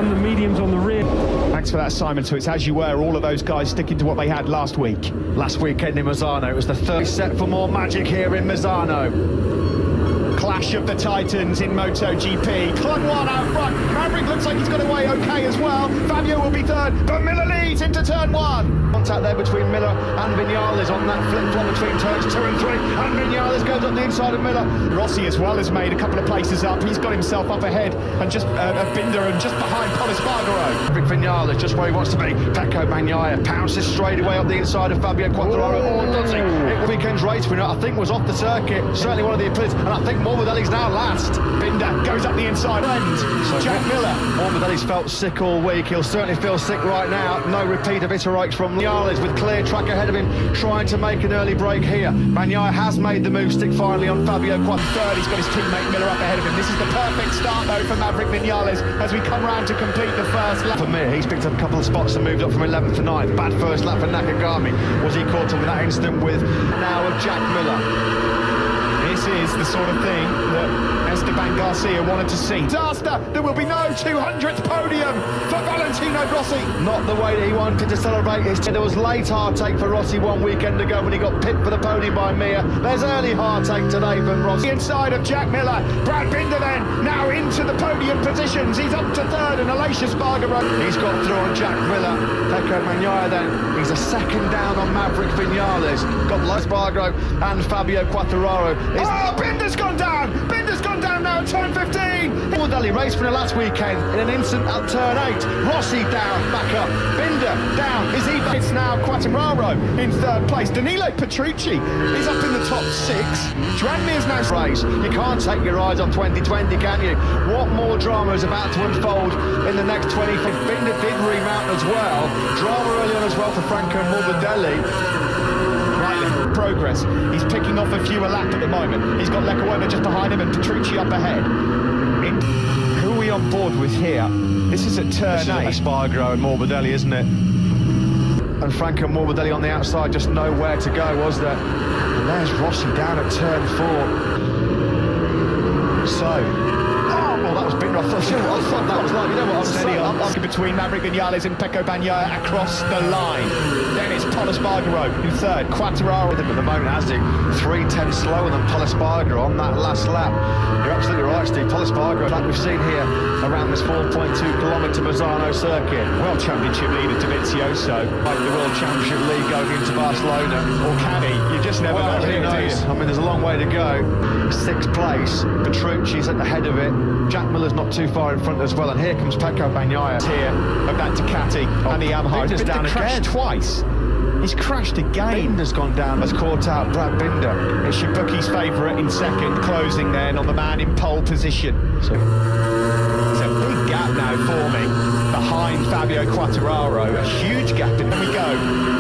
run the mediums on the rear. Thanks for that, Simon. So it's as you were, all of those guys sticking to what they had last week. Last weekend in Misano, it was the third set for more magic here in Misano. Clash of the Titans in MotoGP. Club one out front. Maverick looks like he's got away okay as well. Fabio will be third, but Miller leads into turn one. Contact there between Miller and Vinales on that flip-flop between turns 2 and 3. And Vinales goes up the inside of Miller. Rossi as well has made a couple of places up. He's got himself up ahead and just Binder and just behind Polispargaro. Maverick Vinales just where he wants to be. Pecco Bagnaia pounces straight away up the inside of Fabio Quartararo. Oh, does he? It weekend's race winner, I think, was off the circuit. Certainly one of the opponents, and I think Morbidelli's now last. Binder goes up the inside end. So Jack Miller. Morbidelli's felt sick all week. He'll certainly feel sick right now. No repeat of Iterikes from Vinales with clear track ahead of him, trying to make an early break here. Bagnaia has made the move stick finally on Fabio Quartararo. Third, he's got his teammate Miller up ahead of him. This is the perfect start though for Maverick Vinales as we come round to complete the first lap. For me, he's picked up a couple of spots and moved up from 11th to 9th. Bad first lap for Nakagami. Was he caught up in that incident with now of Jack Miller? This is the sort of thing that Esteban Garcia wanted to see. Disaster! There will be no 200th podium for Valentino Rossi. Not the way that he wanted to celebrate his. There was late heartache for Rossi one weekend ago when he got picked for the podium by Mir. There's early heartache today for Rossi. Inside of Jack Miller. Brad Binder then now into the podium positions. He's up to third and Aleix Espargaro. He's got through on Jack Miller. Pecco Bagnaia then. He's a second down on Maverick Vinales. Got Espargaro and Fabio Quartararo. Oh, Binder's gone down! Binder's gone down now at turn 15! Morbidelli race winner last weekend in an incident at turn 8. Rossi down, back up. Binder down. Is he back? It's now Quartararo in third place. Danilo Petrucci is up in the top 6. Tranmere's now race. You can't take your eyes off 2020, can you? What more drama is about to unfold in the next 20? Binder did remount as well. Drama early on as well for Franco Morbidelli. Progress. He's picking off a few a lap at the moment. He's got Lecuona just behind him and Petrucci up ahead. Who are we on board with here? This is at turn 8. Espargaro and Morbidelli, isn't it? And Franco Morbidelli on the outside, just nowhere to go, was there? And there's Rossi down at turn 4. So... Oh, that was Binder. I thought that was like, you know what, I'm between Maverick Vinales and Pecco Bagnaia across the line. Then it's Polispargaro in third. Quartararo at the moment has he 3/10 slower than Polispargaro on that last lap. You're absolutely right, Steve. Polispargaro, like we've seen here around this 4.2-kilometre Misano circuit. World Championship leader Dovizioso, like the World Championship league going into Barcelona. Or can he? You just never know. Who knows? I mean, there's a long way to go. 6th place. Petrucci's at the head of it. Jack Miller's not too far in front as well, and here comes Pecco Bagnaia. Here of that Ducati and the Yamaha. Binder's down again. Twice. He's crashed again. Binder's gone down. Has caught out Brad Binder. It's Shibuki's favourite in second, closing then on the man in pole position. So it's a big gap now forming behind Fabio Quartararo. A huge gap, and there we go.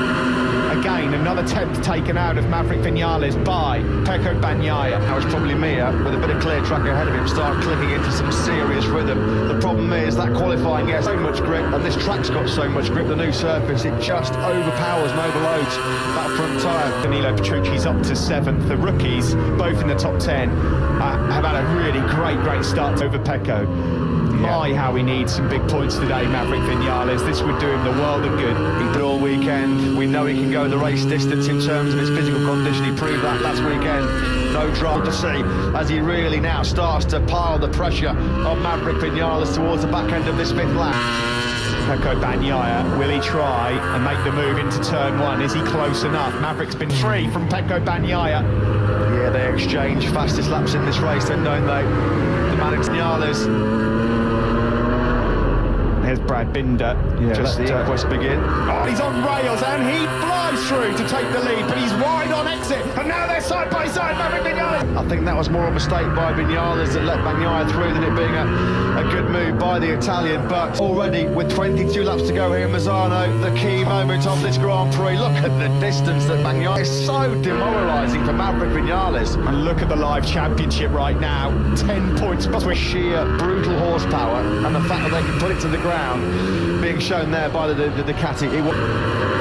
Again, another tenth taken out of Maverick Vinales by Pecco Bagnaia. Now it's probably Mir, with a bit of clear track ahead of him, start clicking into some serious rhythm. The problem is that qualifying gets so much grip, and this track's got so much grip, the new surface, it just overpowers and overloads that front tyre. Danilo Petrucci's up to 7th. The rookies, both in the top 10, have had a really great start over Pecco. My, how he needs some big points today, Maverick Vinales. This would do him the world of good. He did all weekend. We know he can go the race distance in terms of his physical condition. He proved that last weekend. No drama to see as he really now starts to pile the pressure on Maverick Vinales towards the back end of this 5th lap. Pecco Bagnaia, will he try and make the move into turn 1? Is he close enough? Maverick's been free from Pecco Bagnaia. Yeah, they exchange fastest laps in this race then, don't they? The man Vinales. There's Brad Binder. Yeah, just the inquest begin. Oh, he's on rails and he flies through to take the lead, but he's wide on exit, and now they're side by side, Maverick Vinales. I think that was more a mistake by Vinales that let Bagnaia through than it being a good move by the Italian, but already with 22 laps to go here in Misano, the key moment of this Grand Prix. Look at the distance that Bagnaia is so demoralising for Maverick Vinales. And look at the live championship right now, 10 points with sheer brutal horsepower and the fact that they can put it to the ground being shown there by the Ducati.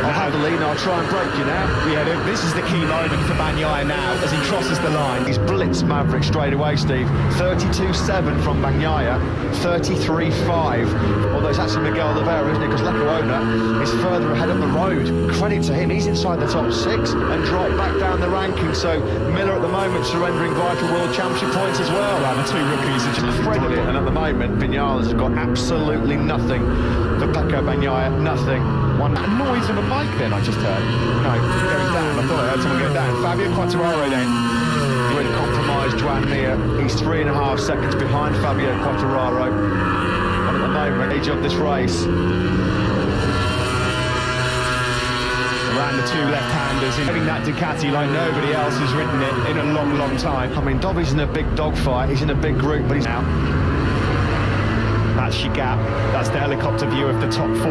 I'll have the lead and I'll try and break you now. Yeah, this is the key moment for Bagnaia now as he crosses the line. He's blitzed Maverick straight away, Steve. 32.7 from Bagnaia, 33.5. Although it's actually Miguel Oliveira, isn't it? Because Lecuona is further ahead up the road. Credit to him, he's inside the top 6 and dropped back down the ranking. So Miller at the moment surrendering vital World Championship points as well. Well, the two rookies are just brilliant. And at the moment, Vinales has got absolutely nothing for Pecco Bagnaia, nothing. One noise on the bike then, I just heard. No, going down. I thought I heard someone go down. Fabio Quartararo then. Really compromised Joan Mir. He's 3.5 seconds behind Fabio Quartararo. And at the moment, age of this race. Around the two left-handers, having that Ducati like nobody else has ridden it in a long, long time. I mean, Dovi's in a big dogfight. He's in a big group, but he's out. That's your gap. That's the helicopter view of the top 4.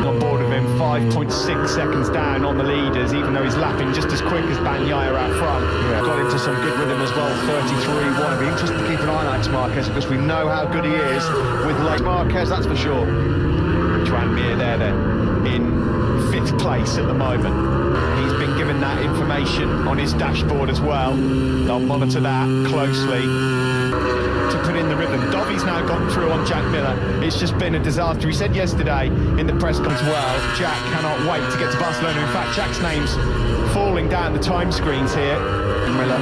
On board of him, 5.6 seconds down on the leaders, even though he's lapping just as quick as Bagnaia out front. Yeah, got into some good rhythm as well, 33-1. It'll be interesting to keep an eye on Alex Marquez because we know how good he is with Alex Marquez, that's for sure. Joan Mir there then, in 5th place at the moment. He's been given that information on his dashboard as well. They'll monitor that closely to put in the rhythm. Dovi's now gone through on Jack Miller. It's just been a disaster. He said yesterday in the press conference, well, Jack cannot wait to get to Barcelona. In fact, Jack's name's falling down the time screens here. Miller.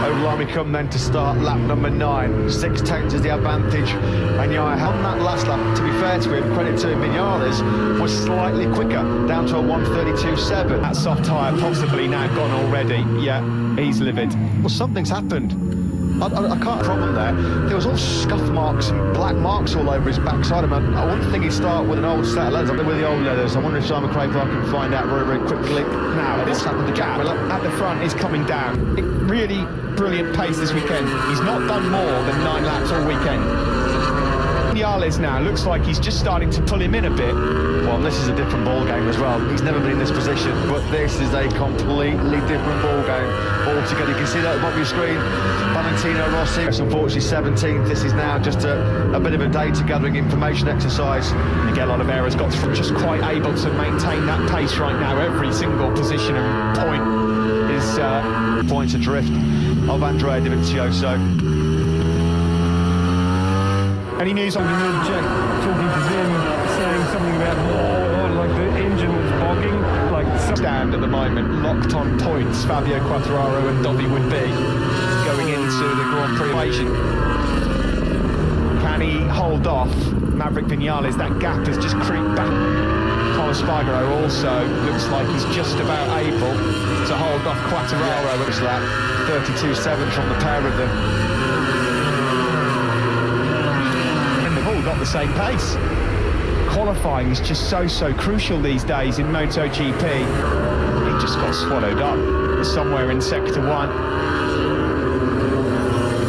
Over line we come then to start lap number 9. 6/10 is the advantage. Bagnaia on that last lap, to be fair to him, credit to him, Vinales was slightly quicker, down to a 1:32.7. That soft tyre possibly now gone already. Yeah, he's livid. Well, something's happened. I can't problem there. There was all scuff marks and black marks all over his backside. I wouldn't think he'd start with an old set of leathers. I've been with the old leathers. I wonder if Simon Crayford can find out very, very quickly. Now, this happened to Jack Miller at the front is coming down. Really brilliant pace this weekend. He's not done more than 9 laps all weekend. Vinales now looks like he's just starting to pull him in a bit. Well, this is a different ball game as well. He's never been in this position, but this is a completely different ball game altogether. You can see that at the bottom of your screen. Valentino Rossi, unfortunately 17th. This is now just a bit of a data gathering information exercise. Miguel Oliveira's got just quite able to maintain that pace right now. Every single position and point is points adrift of Andrea Dovizioso. Any news on Jack talking to them, saying something about like the engine was bogging, like stand at the moment, locked on points, Fabio Quartararo and Dovi would be going into the Grand Prix equation. Can he hold off Maverick Vinales? That gap has just creeped back. Carlos Spargaro also looks like he's just about able to hold off Quartararo at this lap. 32.7 from the pair of them. Got the same pace. Qualifying is just so crucial these days in MotoGP. He just got swallowed up somewhere in sector 1.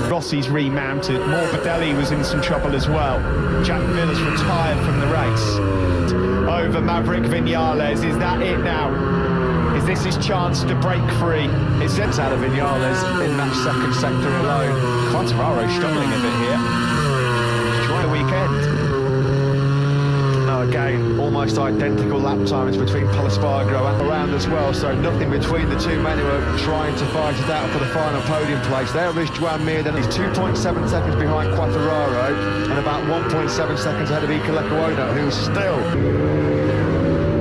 Rossi's remounted. Morbidelli was in some trouble as well. Jack Miller's retired from the race. Over Maverick Vinales. Is that it now? Is this his chance to break free? It's sent out of Vinales in that second sector alone. Quartararo struggling a bit here. The weekend. Now again, almost identical lap times between Espargaro and around as well, so nothing between the two men who are trying to fight it out for the final podium place. There is Joan Mir, then he's 2.7 seconds behind Quartararo and about 1.7 seconds ahead of Iker Lecuona, who's still...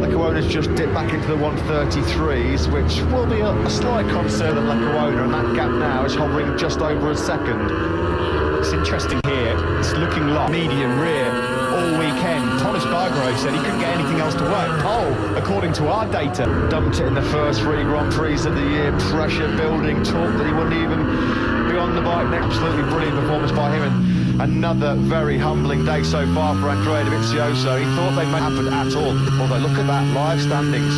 Lecuona's just dipped back into the 133s, which will be a slight concern of Lecuona, and that gap now is hovering just over a second. It's interesting here, it's looking like medium rear all weekend. Espargaro said he couldn't get anything else to work. Pole, according to our data. Dumped it in the first 3 Grand Prix of the year, pressure building, talk that he wouldn't even be on the bike. Absolutely brilliant performance by him, and another very humbling day so far for Andrea Dovizioso. He thought they might happen at all, although look at that, live standings.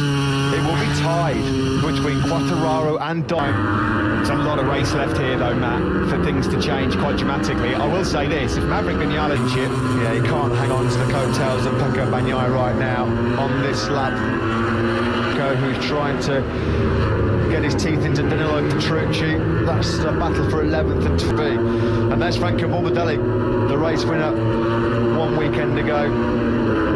It will be tied between Quartararo and Dime. There's a lot of race left here though, Matt, for things to change quite dramatically. I will say this, if Maverick Vinales shit, yeah, he can't hang on to the coattails of Pecco Bagnaia right now on this lap. Who's trying to get his teeth into Danilo Petrucci. That's a battle for 11th and 2B. And there's Franco Morbidelli, the race winner 1 weekend ago.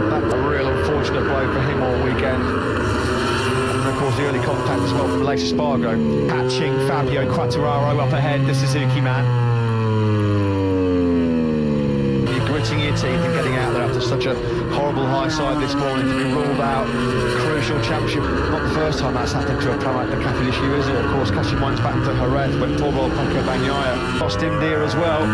That's a real unfortunate blow for him all weekend. And of course the early contact as well from Alex Espargaro. Patching Fabio Quartararo up ahead, the Suzuki man. You're gritting your teeth and getting out there after such a horrible high side this morning to be ruled out. Crucial championship. Not the first time that's happened to a pro like the Cafe this year, is it? Of course, casting minds back to Jerez, but poor old Pecco Bagnaia lost him dear as well.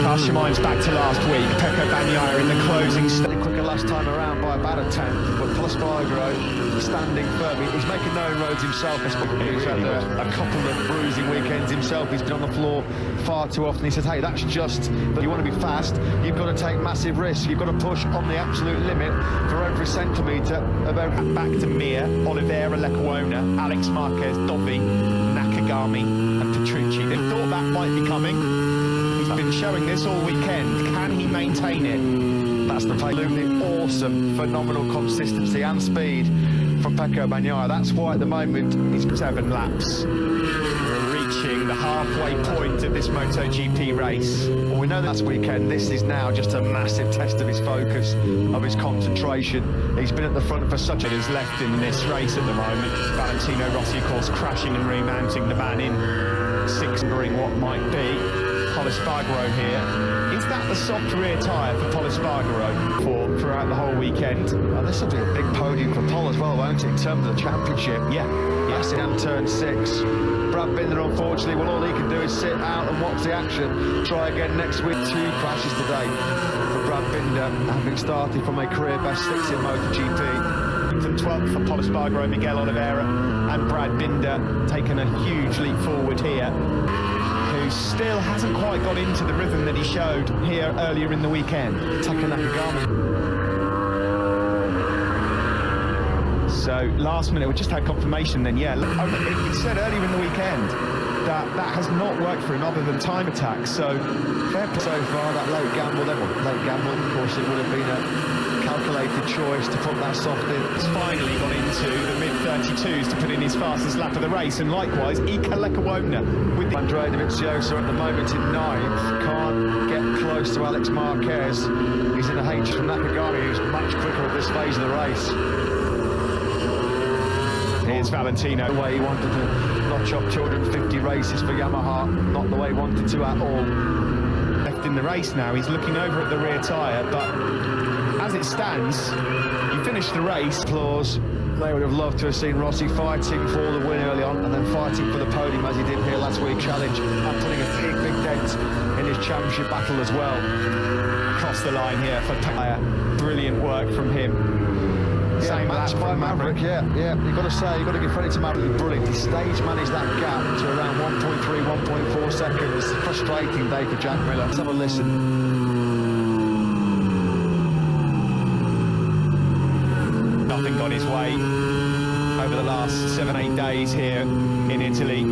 Cast your minds back to last week. Pecco Bagnaia in the closing quicker last time around by about a tenth, but Espargaro standing firm. He's making no inroads himself. He's had a couple of bruising weekends himself. He's been on the floor far too often. He says, hey, that's just that you want to be fast. You've got to take massive risks. You've got to push on the absolute limit for every centimetre of every. back to Mir, Oliveira, Lecuona, Alex Marquez, Dovi, Nakagami and Petrucci. They thought that might be coming. He's been showing this all weekend. Can he maintain it? That's the absolutely awesome, phenomenal consistency and speed from Pecco Bagnaia. That's why at the moment he's 7 laps. Reaching the halfway point of this MotoGP race. Well, we know last weekend this is now just a massive test of his focus, of his concentration. He's been at the front for such a... Is left in this race at the moment. Valentino Rossi, of course, crashing and remounting the man in 6th, wondering what might be. Pol Espargaro here. Is that the soft rear tyre for Pol Espargaro throughout the whole weekend? Oh, this will be a big podium for Pol as well, won't it, in terms of the championship? Yeah. Massive and turn 6. Brad Binder, unfortunately, well, all he can do is sit out and watch the action. Try again next week. 2 crashes today for Brad Binder, having started from a career best 6 in MotoGP. From 12th for Pol Espargaro, Miguel Oliveira and Brad Binder taking a huge leap forward here. Who still hasn't quite got into the rhythm that he showed here earlier in the weekend. Taka Nakagami. So last minute, we just had confirmation then, yeah. It said earlier in the weekend that has not worked for him other than time attacks. So fair play so far, that late gamble, of course, it would have been a calculated choice to put that soft in. He's finally got into the mid-32s to put in his fastest lap of the race, and likewise, Iker Lecuona with Andrea Dovizioso at the moment in 9th, can't get close to Alex Marquez. He's in a H from Nakagami, who's much quicker at this phase of the race. Here's Valentino. The way he wanted to notch up 250 races for Yamaha, not the way he wanted to at all. Left in the race now, he's looking over at the rear tyre, but as it stands, he finished the race. Applause. They would have loved to have seen Rossi fighting for the win early on and then fighting for the podium as he did here last week. Challenge and putting a big dent in his championship battle as well. Across the line here for Pecco. Brilliant work from him. Yeah, Same match by Maverick. Yeah, you've got to say, you've got to give credit to Maverick. Brilliant. He stage managed that gap to around 1.3, 1.4 seconds. Frustrating day for Jack Miller. Let's have a listen. Nothing got his way over the last 7-8 days here in Italy,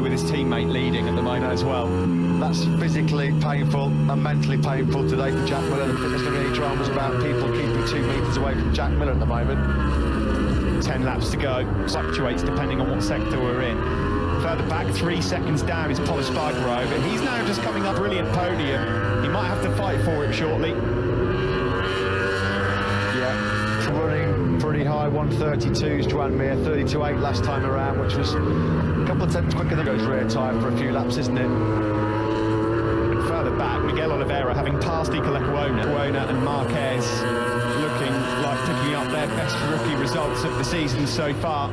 with his teammate leading at the moment as well. That's physically painful and mentally painful today for Jack Miller. There's going to be any dramas about people keeping 2 metres away from Jack Miller at the moment. 10 laps to go, fluctuates depending on what sector we're in. Further back, 3 seconds down is Pol Espargaro, but he's now just coming up brilliant podium. He might have to fight for it shortly. Yeah, running pretty high, 132s, Joan Mir, 32.8 last time around, which was a couple of tenths quicker than goes rear tyre for a few laps, isn't it? Further back, Miguel Oliveira having passed Iker Lecuona and Marquez looking like picking up their best rookie results of the season so far.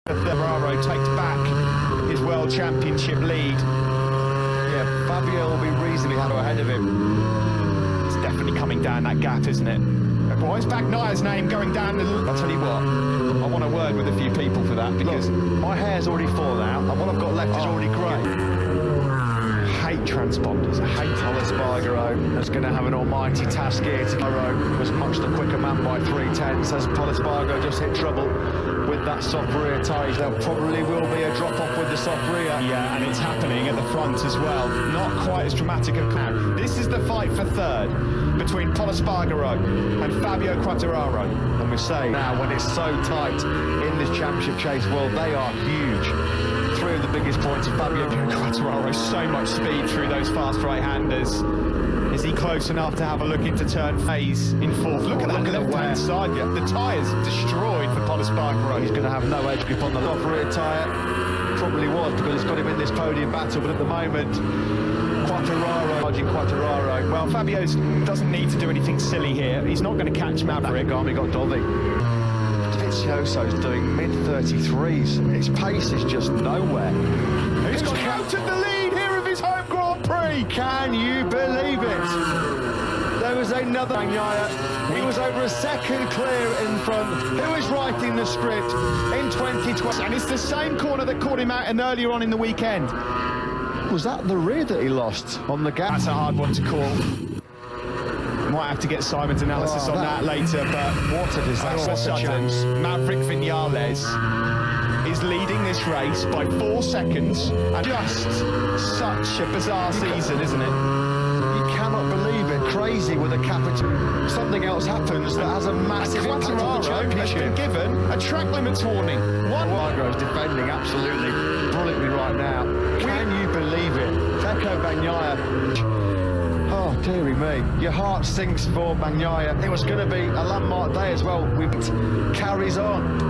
Ferraro takes back his World Championship lead. Yeah, Fabio will be reasonably ahead of him. It's definitely coming down that gap, isn't it? Why is Bagnaia's name going down the... I'll tell you what, I want a word with a few people for that, because... Look, my hair's already fallen out, and what I've got left is already grey. Hate transponders, I hate Pol Espargaro is going to have an almighty task here tomorrow. Was much the quicker man by 3/10. As Pol Espargaro just hit trouble with that soft rear tyre. There probably will be a drop-off with the soft rear. Yeah, and it's happening at the front as well. Not quite as dramatic a now. This is the fight for third between Pol Espargaro and Fabio Quartararo. And we say now, when it's so tight in this championship chase world, they are huge. 3 of the biggest points of Fabio Quartararo, so much speed through those fast right-handers. Is he close enough to have a look into turn phase in 4th? Look at that left-hand side. Yeah, the tyre's destroyed for Pol Espargaro. He's going to have no edge grip on the off rear tyre. Probably ultimately was, because it's got him in this podium battle. But at the moment, Quartararo. Well, Fabio doesn't need to do anything silly here. He's not going to catch Maverick. He got Dovi. Dovizioso's doing mid-33s. His pace is just nowhere. Who's got out of the lead here of his home Grand Prix? Can you believe it? There was another Bagnaia. He was over a second clear in front. Who is writing the script in 2020? And it's the same corner that caught him out and earlier on in the weekend. Was that the rear that he lost on the gap? That's a hard one to call. Might have to get Simon's analysis on that later, but what a disaster. All of a sudden, Maverick Vinales is leading this race by 4 seconds. And just such a bizarre season, isn't it? You cannot believe it. Crazy with a capital. Something else happens that has a massive impact on the championship. Has been given a track limits warning. Quartararo is defending absolutely brilliantly right now. Can you believe it? Pecco Bagnaia. Oh, dearie me. Your heart sinks for Bagnaia. It was going to be a landmark day as well. It carries on.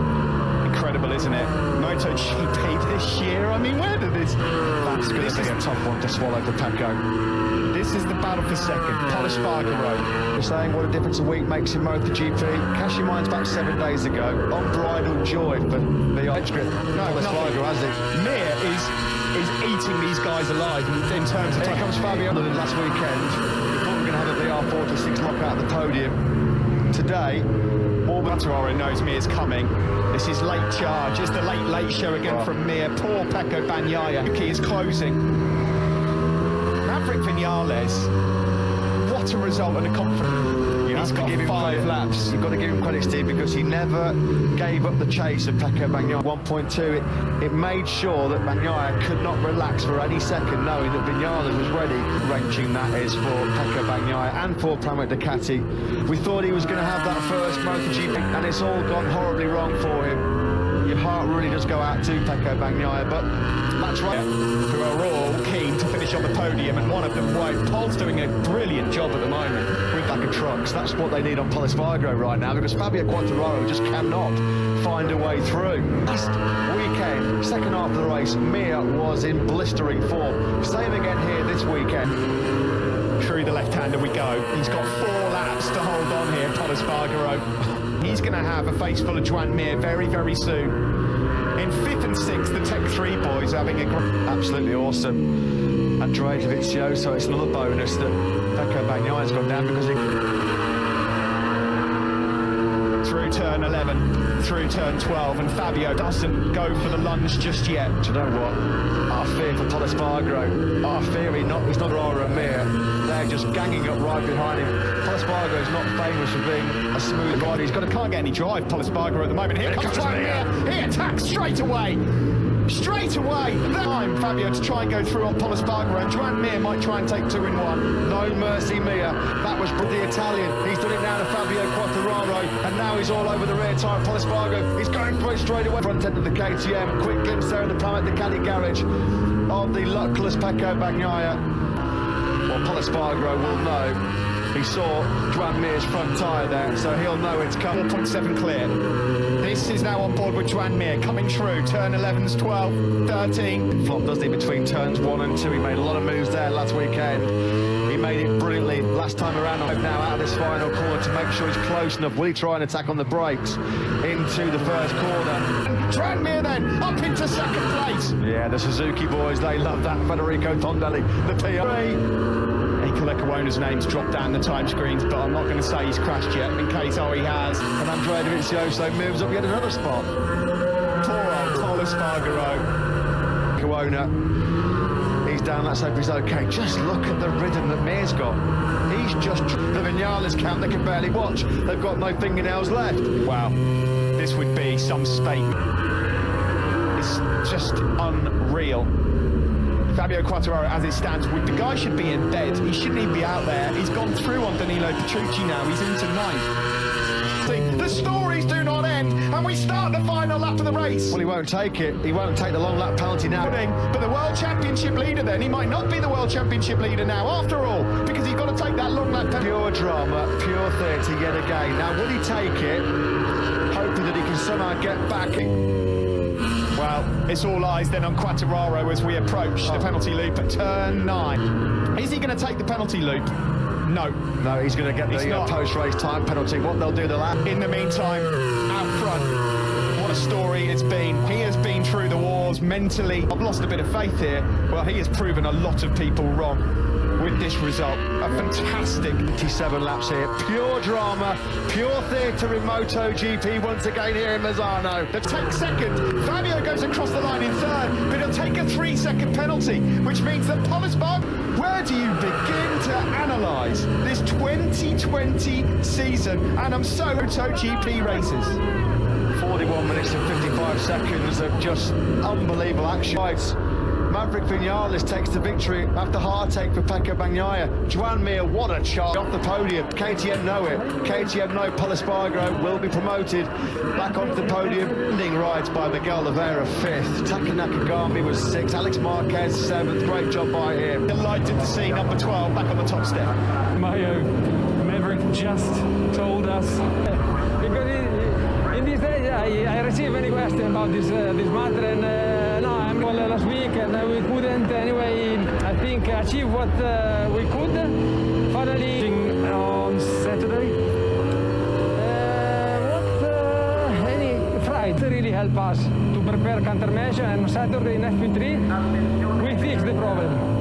Incredible, isn't it? MotoGP this year. I mean, where did this... That's going to be a tough one to swallow for Pecco. This is the battle for second. Pol Espargaro. You're saying what a difference a week makes in MotoGP. Cash your minds back 7 days ago. Unbridled joy for the Edgecrit. No, Pol Espargaro has it. Mir is eating these guys alive in terms of... Here comes Fabio last weekend. We thought we were going to have a VR46 lockout at the podium. Today, Quartararo knows Mir's coming. This is late charge. It's the late show again from Mir. Poor Pecco Bagnaia. Yuki is closing. Maverick Vinales, what a result and a confidence. He's got 5 laps. You've got to give him credit, Steve, because he never gave up the chase of Pecco Bagnaia. 1.2, it made sure that Bagnaia could not relax for any second, knowing that Vinales was ready. Wrenching that is for Pecco Bagnaia and for Pramac Ducati. We thought he was going to have that first MotoGP, and it's all gone horribly wrong for him. Your heart really does go out to Pecco Bagnaia, but that's right. Who are all keen to finish on the podium, and one of them won't. Pol's doing a brilliant job at the moment with back of trucks. That's what they need on Pol Espargaro right now, because Fabio Quartararo just cannot find a way through. Last weekend, second half of the race, Mir was in blistering form. Same again here this weekend. Through the left-hander we go. He's got 4 laps to hold on here, Pol Espargaro. He's going to have a face full of Joan Mir very, very soon. In 5th and 6th, the Tech 3 boys having a great... Absolutely awesome. Andrea Dovizioso, it's another bonus that Pecco Bagnaia's gone down because he... Through turn 11, through turn 12, and Fabio doesn't go for the lunge just yet. Do you know what? Our fear for Pol Espargaro, our fear he's not Rara and Mir. They're just ganging up right behind him. Pol Espargaro is not famous for being a smooth rider. He's can't get any drive, Pol Espargaro at the moment. Here comes Mir. He attacks straight away. Straight away. That time, Fabio to try and go through on Pol Espargaro, and Joan Mir might try and take 2 in 1. No mercy, Mir. That was the Italian. He's done it now to Fabio Quartararo, and now he's all over the rear tyre. Pol Espargaro, he's going for it straight away. Front end of the KTM. Quick glimpse there in the Pramac Ducati garage of the luckless Pecco Bagnaia. Well, Pol Espargaro will know. He saw Joan Mir's front tyre there, so he'll know it's coming. 4.7 clear. This is now on board with Joan Mir, coming through. Turn 11s, 12, 13. Flop, doesn't he, between turns 1 and 2. He made a lot of moves there last weekend. He made it brilliantly last time around. Now out of this final corner to make sure he's close enough. Will he try and attack on the brakes into the first corner? Joan Mir then up into second place. Yeah, the Suzuki boys, they love that. Federico Tondelli, the PR. Kalekawona's name's dropped down the time screens, but I'm not going to say he's crashed yet, in case he has. And Andrea Dovizioso moves up yet another spot. Poor old Pol Espargaro. Kawona, he's down, let's hope he's okay. Just look at the rhythm that Mir's got. He's just... The Vinales count, they can barely watch. They've got no fingernails left. Wow, this would be some statement. It's just unreal. Fabio Quartararo, as it stands, the guy should be in bed. He shouldn't even be out there. He's gone through on Danilo Petrucci now. He's into 9th. The stories do not end, and we start the final lap of the race. Well, he won't take it. He won't take the long lap penalty now. But the World Championship leader then, he might not be the World Championship leader now, after all, because he's got to take that long lap penalty. Pure drama, pure theatre yet again. Now, will he take it, hoping that he can somehow get back? Well, Well, it's all eyes then on Quartararo as we approach the penalty loop at turn 9. Is he going to take the penalty loop? No. No, he's going to get the post-race time penalty. What they'll do, in the meantime, out front, what a story it's been. He has been through the wars mentally. I've lost a bit of faith here. Well, he has proven a lot of people wrong with this result. A fantastic 27 laps here. Pure drama, pure theatre in MotoGP once again here in Misano. The take second, Fabio goes across the line in third, but he'll take a 3-second penalty, which means that Polisbarg, where do you begin to analyse this 2020 season? And I'm so MotoGP races. 41 minutes and 55 seconds of just unbelievable action. Maverick Vinales takes the victory after heartache for Pecco Bagnaia. Joan Mir, what a charge off the podium. KTM know it. KTM know Polisbargo will be promoted back onto the podium. Ending rides by Miguel Oliveira 5th. Taka Nakagami was 6th. Alex Marquez 7th. Great job by him. Delighted to see number 12 back on the top step. Maverick just told us because in this day I received many questions about this matter, and no, I'm well last week and we couldn't anyway I think achieve what we could finally on Saturday. Any Friday really helped us to prepare countermeasure, and on Saturday in FP3 we fixed the problem.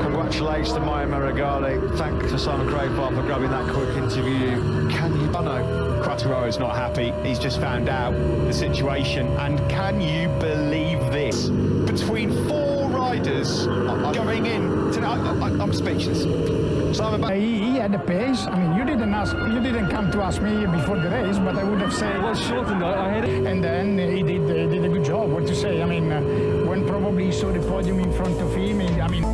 Congratulations to Maya Meregali. Thanks to Simon Crayford for grabbing that quick interview. Can you? Oh no. Quattararo's not happy. He's just found out the situation. And can you believe this? Between 4 riders going in tonight, I'm speechless. Simon, he had the pace. I mean, you didn't come to ask me before the race, but I would have said it was shortened. I had it. And then he did a good job. What to say? I mean, when probably he saw the podium in front of him, I mean.